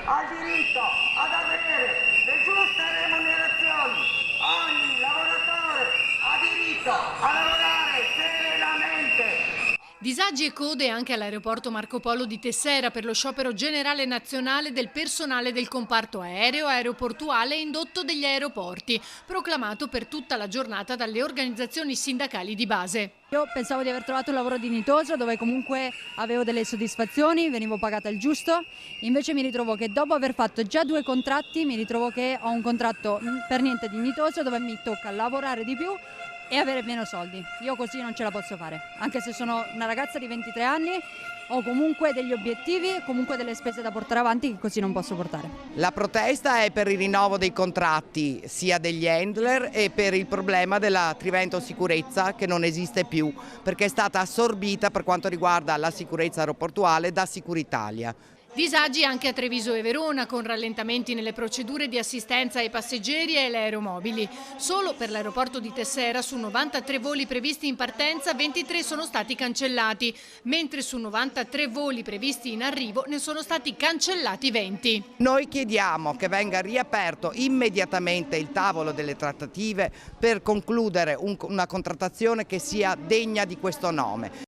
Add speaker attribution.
Speaker 1: ha il diritto ad avere le giuste remunerazioni. Ogni lavoratore ha diritto a lavorare serenamente.
Speaker 2: Disagi e code anche all'aeroporto Marco Polo di Tessera per lo sciopero generale nazionale del personale del comparto aereo, aeroportuale e indotto degli aeroporti, proclamato per tutta la giornata dalle organizzazioni sindacali di base.
Speaker 3: Io pensavo di aver trovato un lavoro dignitoso dove comunque avevo delle soddisfazioni, venivo pagata il giusto, invece mi ritrovo che dopo aver fatto già 2 contratti mi ritrovo che ho un contratto per niente dignitoso dove mi tocca lavorare di più e avere meno soldi. Io così non ce la posso fare, anche se sono una ragazza di 23 anni, ho comunque degli obiettivi, comunque delle spese da portare avanti che così non posso portare.
Speaker 4: La protesta è per il rinnovo dei contratti sia degli handler e per il problema della Trivento Sicurezza che non esiste più perché è stata assorbita per quanto riguarda la sicurezza aeroportuale da Sicuritalia.
Speaker 2: Disagi anche a Treviso e Verona, con rallentamenti nelle procedure di assistenza ai passeggeri e alle aeromobili. Solo per l'aeroporto di Tessera su 93 voli previsti in partenza 23 sono stati cancellati, mentre su 93 voli previsti in arrivo ne sono stati cancellati 20.
Speaker 4: Noi chiediamo che venga riaperto immediatamente il tavolo delle trattative per concludere una contrattazione che sia degna di questo nome